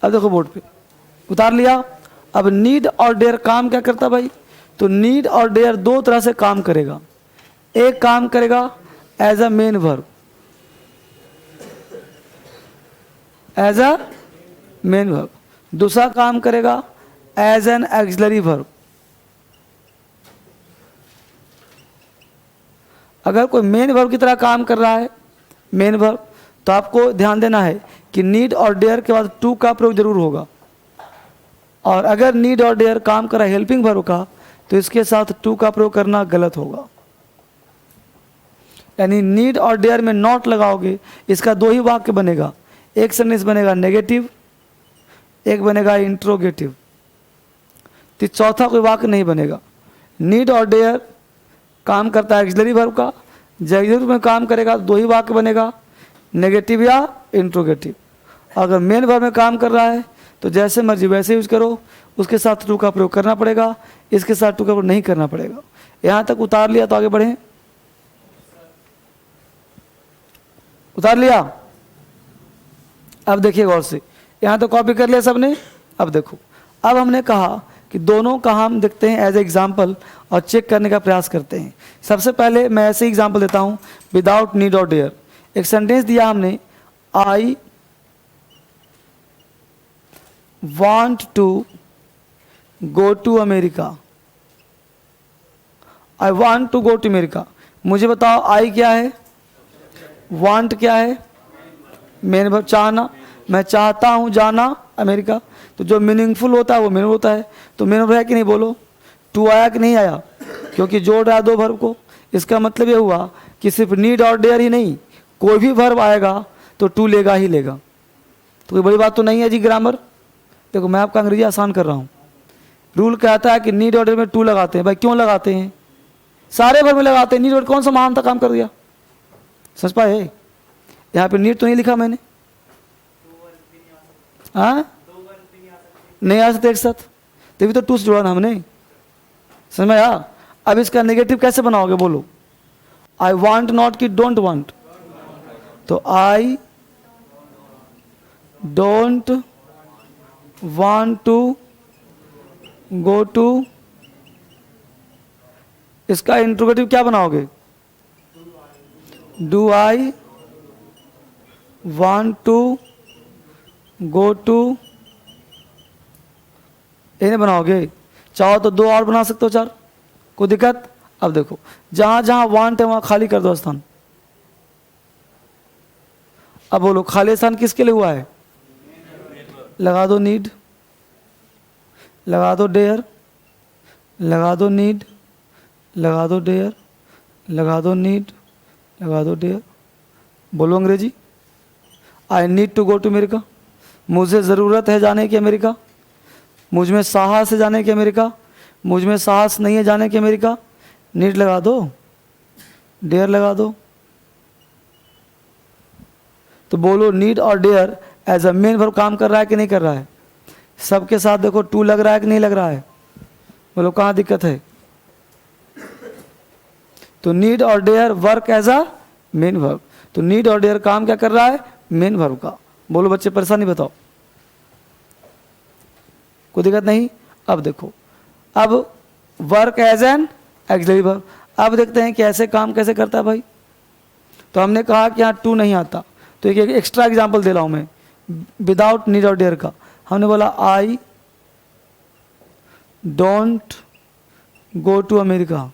Speaker 1: अब देखो बोर्ड पे उतार लिया। अब नीड और डेयर काम क्या करता भाई, तो नीड और डेयर दो तरह से काम करेगा। एक काम करेगा as a main verb, as a main verb. दूसरा काम करेगा एज एन एक्सिलरी वर्ब। अगर कोई मेन वर्ब की तरह काम कर रहा है, मेन वर्ब, तो आपको ध्यान देना है कि नीड और डेयर के बाद टू का प्रयोग जरूर होगा। और अगर नीड और डेयर काम कर रहा है हेल्पिंग वर्ब का, तो इसके साथ टू का प्रयोग करना गलत होगा। यानी नीड और डेयर में नॉट लगाओगे, इसका दो ही वाक्य बनेगा। एक सेंटेंस बनेगा नेगेटिव, एक बनेगा इंट्रोगेटिव, तो चौथा कोई वाक्य नहीं बनेगा। नीड और डेयर काम करता है एक्सिलरी वर्ब का, एक्सिलरी में काम करेगा दो ही वाक्य बनेगा, नेगेटिव या इंट्रोगेटिव। अगर मेन वर्ब में काम कर रहा है तो जैसे मर्जी वैसे यूज करो, उसके साथ टू का प्रयोग करना पड़ेगा, इसके साथ टू का प्रयोग नहीं करना पड़ेगा। यहां तक उतार लिया तो आगे बढ़े। उतार लिया, अब देखिए गौर से, यहां तो कॉपी कर लिया सबने। अब देखो, अब हमने कहा कि दोनों का हम देखते हैं एज एग्जाम्पल और चेक करने का प्रयास करते हैं। सबसे पहले मैं ऐसे एग्जाम्पल देता हूं विदाउट नीड और डेयर। एक सेंटेंस दिया हमने, आई want to go to America, I want to go to America। मुझे बताओ आई क्या है, want क्या है, मेन वर्ब चाहना, मैं चाहता हूं जाना अमेरिका। तो जो मीनिंगफुल होता है वो मेन होता है। तो मेन वर्ब है कि नहीं बोलो, टू आया कि नहीं आया, क्योंकि जोड़ रहा है दो वर्ब को। इसका मतलब ये हुआ कि सिर्फ नीड और डेयर ही नहीं, कोई भी वर्ब आएगा तो टू लेगा ही लेगा। तो कोई बड़ी बात तो नहीं है जी ग्रामर। देखो मैं आपका अंग्रेजी आसान कर रहा हूँ। रूल कहता है कि नीड ऑर्डर में टू लगाते हैं। भाई क्यों लगाते हैं, सारे वर्ब में लगाते हैं। नीड ऑर्डर कौन सा महान था काम कर दिया, समझ पाए। यहाँ पे नीड तो नहीं लिखा मैंने, हाँ नहीं आ सकते एक साथ, तभी तो टू से जोड़ा ना हमने, समझ में आया। अब इसका नेगेटिव कैसे बनाओगे बोलो, आई वांट नॉट कि डोंट वांट, तो I don't want to go to, इसका इंट्रोगेटिव क्या बनाओगे, do I want to go to, इन्हें बनाओगे। चाहो तो दो और बना सकते हो, चार, कोई दिक्कत। अब देखो जहां जहां वांट है वहां खाली कर दो स्थान। अब बोलो खाली स्थान किसके लिए हुआ है, लगा दो नीड, लगा दो डेयर, लगा दो नीड, लगा दो डेयर, लगा दो नीड, लगा दो डेयर। बोलो अंग्रेजी, I need to go to America, मुझे ज़रूरत है जाने की अमेरिका, मुझ में साहस है जाने की अमेरिका, मुझ में साहस नहीं है जाने की अमेरिका। नीड लगा दो, डेयर लगा दो। तो बोलो नीड और dare as a main verb काम कर रहा है कि नहीं कर रहा है, सबके साथ देखो टू लग रहा है कि नहीं लग रहा है, बोलो कहाँ दिक्कत है। तो नीड और dare work as a main verb, तो नीड और डेयर काम क्या कर रहा है, मेन वर्ब का। बोलो बच्चे परेशानी बताओ, कोई दिक्कत नहीं। अब देखो, अब work as an auxiliary verb, अब देखते हैं कि ऐसे काम कैसे करता है भाई। तो हमने कहा कि यहाँ टू नहीं आता, तो एक एक्स्ट्रा एग्जांपल दे रहा हूं मैं विदाउट नीड और डेयर का। हमने बोला I don't go to America,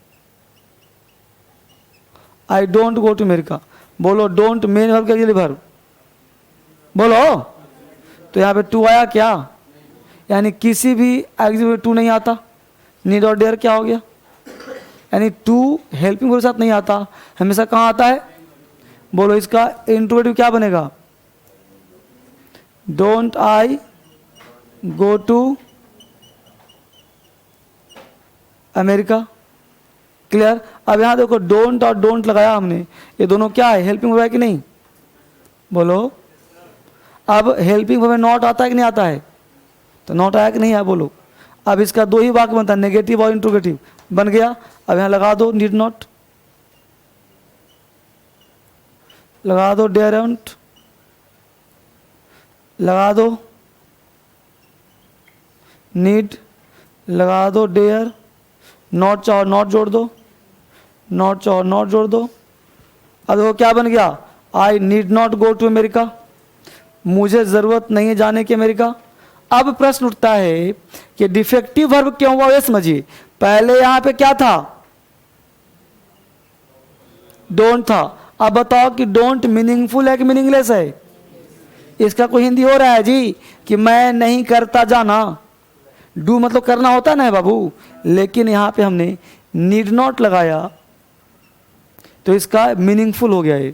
Speaker 1: I don't go to America. बोलो डोंट मेन वर्ब के एक्सिलरी वर्ब, बोलो। तो यहाँ पे टू आया क्या, यानी किसी भी एक्सिलरी में टू नहीं आता। नीड और डेयर क्या हो गया, यानी टू हेल्पिंग वर्ब के साथ नहीं आता, हमेशा कहाँ आता है। बोलो इसका इंट्रोगेटिव क्या बनेगा, don't I go to America. Clear. अब यहां देखो डोंट और डोंट लगाया हमने, ये दोनों क्या है, हेल्पिंग वर्ब है कि नहीं, बोलो। अब हेल्पिंग वर्ब में नॉट आता है कि नहीं आता है, तो नॉट आया कि नहीं आया, बोलो। अब इसका दो ही वाक्य बनता है, नेगेटिव और इंट्रोगेटिव बन गया। अब यहां लगा दो नीड नॉट, लगा दो डेयरंट, लगा दो नीड, लगा दो डेयर, नॉट चाहो नॉट जोड़ दो, नॉट चाहो नॉट जोड़ दो। अब वो क्या बन गया, I need not go to America, मुझे जरूरत नहीं है जाने की अमेरिका। अब प्रश्न उठता है कि डिफेक्टिव वर्ब क्यों हुआ, ये समझिए। पहले यहां पे क्या था, डोंट था। अब बताओ कि डोंट मीनिंगफुल है कि मीनिंगलेस है, इसका कोई हिंदी हो रहा है जी कि मैं नहीं करता जाना। डू मतलब करना होता ना है बाबू, लेकिन यहां पे हमने नीड नॉट लगाया तो इसका मीनिंगफुल हो गया है,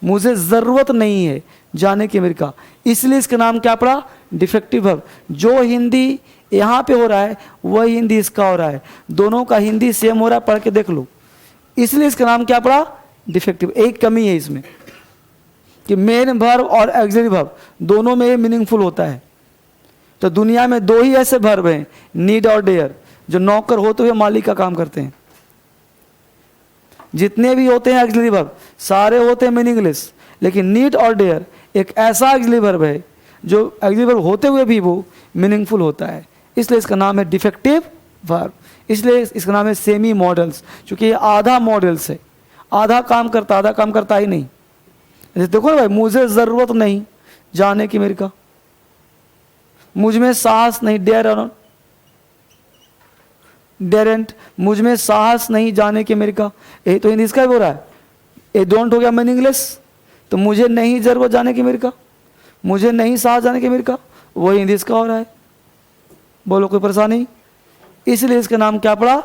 Speaker 1: मुझे ज़रूरत नहीं है जाने की अमेरिका, इसलिए इसका नाम क्या पड़ा, डिफेक्टिव वर्ब। जो हिंदी यहाँ पे हो रहा है वही हिंदी इसका हो रहा है, दोनों का हिंदी सेम हो रहा है, पढ़ के देख लो, इसलिए इसका नाम क्या पड़ा, डिफेक्टिव। एक कमी है इसमें कि मेन वर्ब और एक्सिलरी वर्ब दोनों में मीनिंगफुल होता है। तो दुनिया में दो ही ऐसे वर्ब हैं, नीड और डेयर, जो नौकर होते हुए मालिक का काम करते हैं। जितने भी होते हैं एक्सिलरी वर्ब सारे होते हैं मीनिंगलेस, लेकिन नीड और डेयर एक ऐसा एक्सिलरी वर्ब है जो एक्सिलरी वर्ब होते हुए भी वो मीनिंगफुल होता है, इसलिए इसका नाम है डिफेक्टिव वर्ब। इसलिए इसका नाम है सेमी मॉडल्स, क्योंकि ये आधा मॉडल्स है, आधा काम करता ही नहीं। जैसे देखो ना भाई, मुझे ज़रूरत नहीं जाने की अमेरिका, मुझ में साहस नहीं, डेरेंट, मुझ में साहस नहीं जाने की अमेरिका, यही तो हिंदी इसका भी हो रहा है। ये डोंट हो गया मीनिंगलेस, तो मुझे नहीं जरूरत जाने की अमेरिका, मुझे नहीं साहस जाने की अमेरिका, वही हिंदी इसका हो रहा है। बोलो कोई परेशानी, इसलिए इसका नाम क्या पड़ा,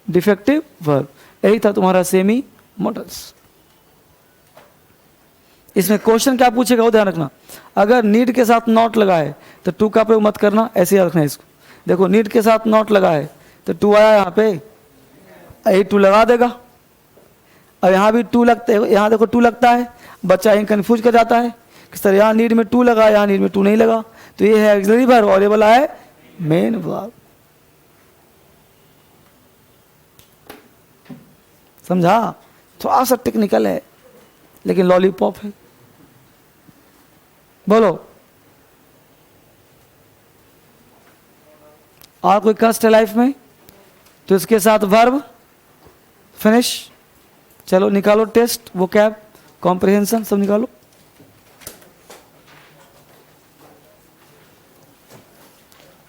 Speaker 1: डिफेक्टिव वर्ब। यही था तुम्हारा सेमी मॉडल्स। इसमें क्वेश्चन क्या पूछेगा वो ध्यान रखना, अगर नीड के साथ नॉट लगा है तो टू का प्रयोग मत करना, ऐसे याद रखना इसको। देखो नीड के साथ नॉट लगा है तो टू आया यहाँ पे, यही टू लगा देगा। अब यहाँ भी टू लगते है, यहाँ देखो टू लगता है, बच्चा यहीं कन्फ्यूज कर जाता है कि सर यहाँ नीड में टू लगा, यहाँ नीड में टू नहीं लगा, तो ये है एक्सिलरी वर्ब और ये वाला है मेन वर्ब। समझा? थोड़ा सा टेक्निकल है लेकिन लॉलीपॉप है। बोलो, और कोई कष्ट है लाइफ में तो इसके साथ वर्ब फिनिश। चलो निकालो टेस्ट, वोकैब, कॉम्प्रिहेंशन सब निकालो।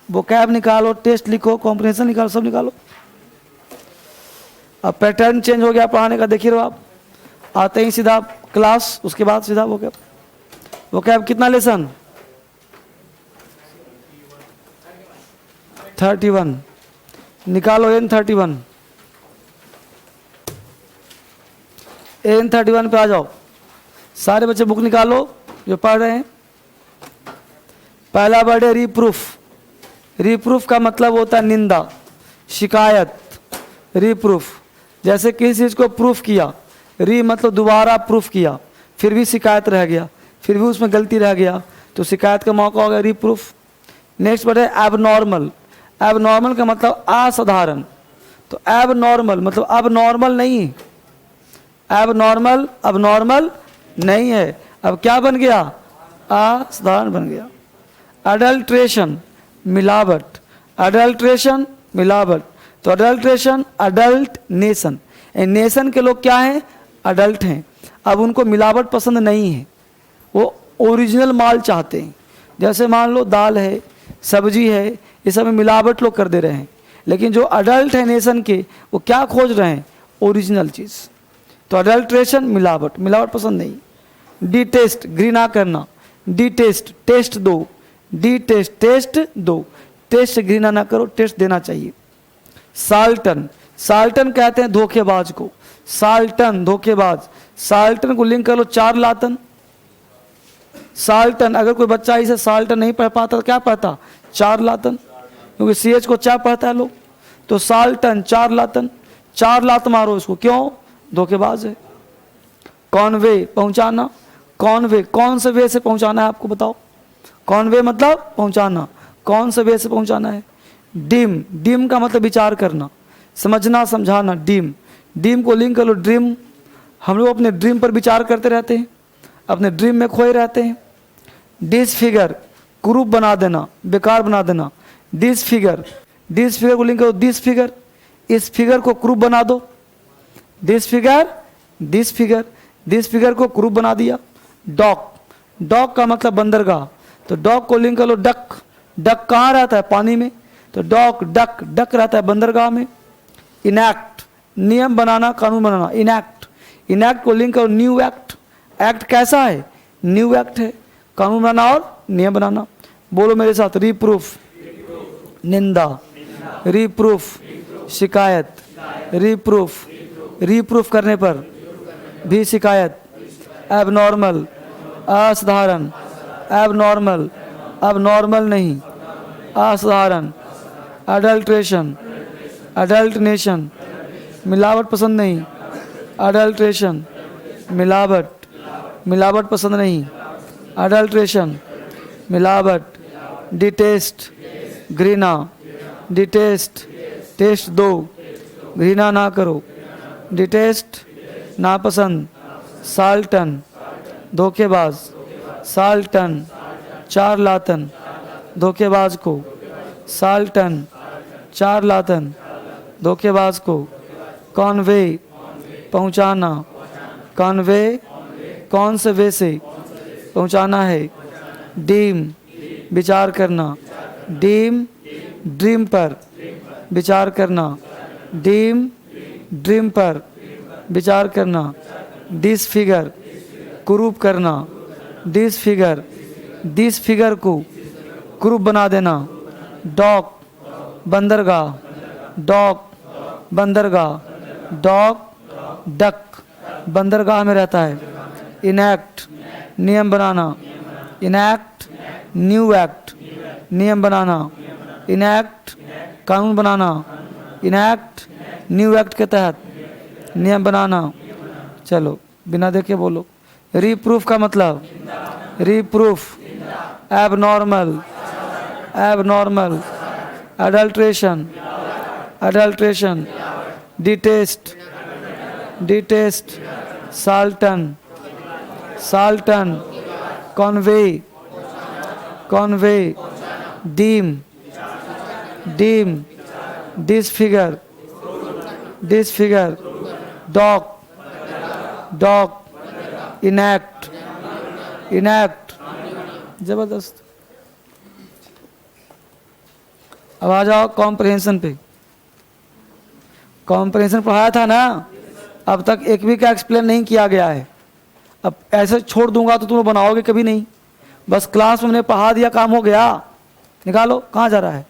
Speaker 1: वोकैब निकालो, टेस्ट लिखो, कॉम्प्रिहेंशन निकालो, सब निकालो। अब पैटर्न चेंज हो गया पढ़ाने का, देखिए रहो आप। आते ही सीधा क्लास, उसके बाद सीधा वोकैब। वोकैब कितना लेसन? 31। निकालो N31। N31 पे आ जाओ सारे बच्चे, बुक निकालो जो पढ़ रहे हैं। पहला वर्ड है रिप्रूफ। रिप्रूफ का मतलब होता है निंदा, शिकायत। रिप्रूफ, जैसे किसी चीज को प्रूफ किया, री मतलब दोबारा प्रूफ किया, फिर भी शिकायत रह गया, फिर भी उसमें गलती रह गया, तो शिकायत का मौका हो गया रिप्रूफ। नेक्स्ट वर्ड है एबनॉर्मल। एबनॉर्मल का मतलब असाधारण। तो एबनॉर्मल मतलब अब नॉर्मल नहीं, एबनॉर्मल अब नॉर्मल नहीं है, अब क्या बन गया? असाधारण बन गया। अडल्ट्रेशन, मिलावट। अडल्ट्रेशन, मिलावट। तो अडल्ट्रेशन, अडल्ट नेशन। नेशन के लोग क्या हैं? अडल्ट हैं। अब उनको मिलावट पसंद नहीं है, वो ओरिजिनल माल चाहते हैं। जैसे मान लो दाल है, सब्जी है, ये सब में मिलावट लोग कर दे रहे हैं, लेकिन जो अडल्ट है नेशन के, वो क्या खोज रहे हैं? ओरिजिनल चीज़। तो अडल्ट्रेशन, मिलावट, मिलावट पसंद नहीं। डिटेस्ट, घृणा करना। डिटेस्ट, टेस्ट दो। डिटेस्ट, टेस्ट दो। टेस्ट घृणा ना करो, टेस्ट देना चाहिए। साल्टन, साल्टन कहते हैं धोखेबाज को। साल्टन, धोखेबाज। साल्टन को लिंक कर लो चारलातन। साल्टन, अगर कोई बच्चा इसे साल्टन नहीं पढ़ पाता तो क्या पढ़ता? चारलातन, क्योंकि CH को चा पढ़ता है लोग। तो साल्टन, चारलातन। चार लात मारो इसको, क्यों? धोखेबाज है। कॉन्वे, पहुंचाना। कॉन्वे, कौन से वे से पहुंचाना है आपको बताओ? कॉन्वे मतलब पहुंचाना, कौन से वे से पहुंचाना है? डिम, डिम का मतलब विचार करना, समझना, समझाना। डिम, डिम को लिंक कर लो ड्रीम। हम लोग अपने ड्रीम पर विचार करते रहते हैं, अपने ड्रीम में खोए रहते हैं। डिसफिगर, कुरूप बना देना, बेकार बना देना। डिसफिगर, डिसफिगर को लिंक करो डिसफिगर। इस फिगर को कुरूप बना दो। डिसफिगर, डिसफिगर, डिसफिगर को कुरूप बना दिया। डॉक, डॉक का मतलब बंदरगाह, तो डॉक को लिंक कर लो डक। डक कहाँ रहता है? पानी में। तो डॉक, डक, डक रहता है बंदरगाह में। इनैक्ट, नियम बनाना, कानून बनाना। इनैक्ट, इनैक्ट को लिंक करो न्यू एक्ट। एक्ट कैसा है? न्यू एक्ट है, कानून बनाना और नियम बनाना। बोलो मेरे साथ, रिप्रूफ, निंदा। रिप्रूफ, शिकायत। रिप्रूफ, रिप्रूफ करने पर भी शिकायत। एबनॉर्मल, असाधारण। एबनॉर्मल, अब नॉर्मल नहीं, असाधारण। अडल्ट्रेशन, अडल्ट नेशन, मिलावट पसंद नहीं। अडल्ट्रेशन, मिलावट, मिलावट पसंद नहीं। अडल्ट्रेशन, मिलावट। डिटेस्ट, घृणा। डिटेस्ट, टेस्ट दो, घृणा ना करो। डिटेस्ट, नापसंद। साल्टन, धोखेबाज। साल्टन, चारलातन, धोखेबाज को। साल्टन, चारलातन, धोखेबाज को। कॉन्वे, पहुंचाना। कॉन्वे, कौन से वे से पहुंचाना है? डीम, विचार करना। डीम, ड्रीम पर विचार करना। डीम, ड्रीम पर विचार करना। डिसफिगर, कुरूप करना। डिसफिगर, डिसफिगर को कुरूप बना देना। डॉक, बंदरगाह। डॉक, बंदरगाह। डॉक, डक, बंदरगाह में रहता है। इनैक्ट, नियम बनाना। इनैक्ट, न्यू एक्ट, नियम बनाना। इनैक्ट, कानून बनाना। इनैक्ट, न्यू एक्ट के तहत नियम बनाना। चलो बिना देखे बोलो। रिप्रूफ का मतलब? Reproof, abnormal, abnormal, adulteration, adulteration, detest, detest, Sultan, Sultan, convey, convey, deem, deem, disfigure, disfigure, dog, dog, enact, enact, जबरदस्त। अब आ जाओ कॉम्प्रहेंशन पे। कॉम्प्रहेंशन पढ़ाया था ना, अब तक एक भी का एक्सप्लेन नहीं किया गया है। अब ऐसे छोड़ दूंगा तो तुम बनाओगे कभी नहीं। बस क्लास में हमने पढ़ा दिया, काम हो गया। निकालो, कहाँ जा रहा है?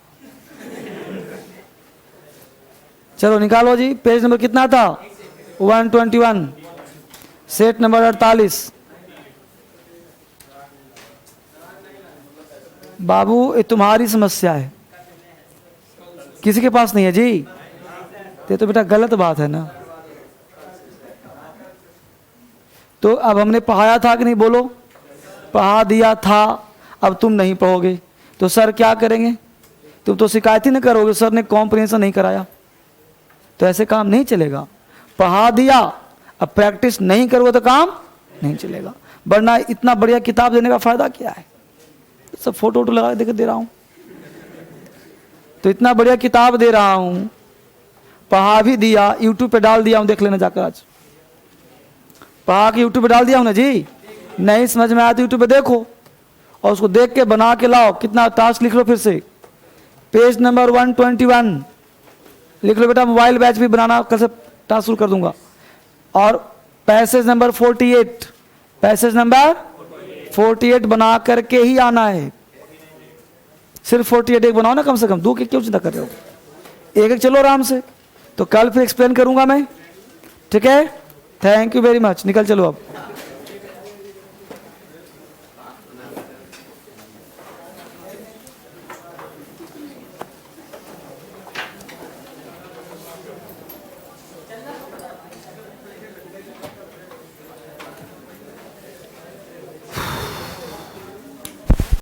Speaker 1: चलो निकालो जी। पेज नंबर कितना था? 121, सेट नंबर 48। बाबू ये तुम्हारी समस्या है, किसी के पास नहीं है जी। तो बेटा गलत बात है ना। तो अब हमने पढ़ाया था कि नहीं, बोलो? पढ़ा दिया था। अब तुम नहीं पढ़ोगे तो सर क्या करेंगे? तुम तो शिकायत ही नहीं करोगे, सर ने कॉम्प्रिहेंशन नहीं कराया। तो ऐसे काम नहीं चलेगा। पढ़ा दिया, अब प्रैक्टिस नहीं करोगे तो काम नहीं चलेगा। वरना इतना बढ़िया किताब देने का फायदा क्या है? सब फोटो वोटो लगा देकर दे रहा हूं। तो इतना बढ़िया किताब दे रहा हूं, पढ़ा भी दिया, यूट्यूब पे डाल दिया हूं, देख लेना जाकर आज। पढ़ा के यूट्यूब पे डाल दिया हूं ना जी। नहीं समझ में आया तो यूट्यूब पे देखो और उसको देख के बना के लाओ। कितना टास्क लिख लो फिर से। पेज नंबर 121 लिख लो बेटा। मोबाइल बैच भी बनाना, कल से टास्क शुरू कर दूंगा। और पैसेज नंबर 48, पैसेज नंबर 48 बना करके ही आना है। सिर्फ 48 एक बनाओ ना, कम से कम। दो के क्यों चिंता कर रहे हो? एक एक चलो आराम से। तो कल फिर एक्सप्लेन करूंगा मैं, ठीक है? Thank you very much. निकल चलो अब।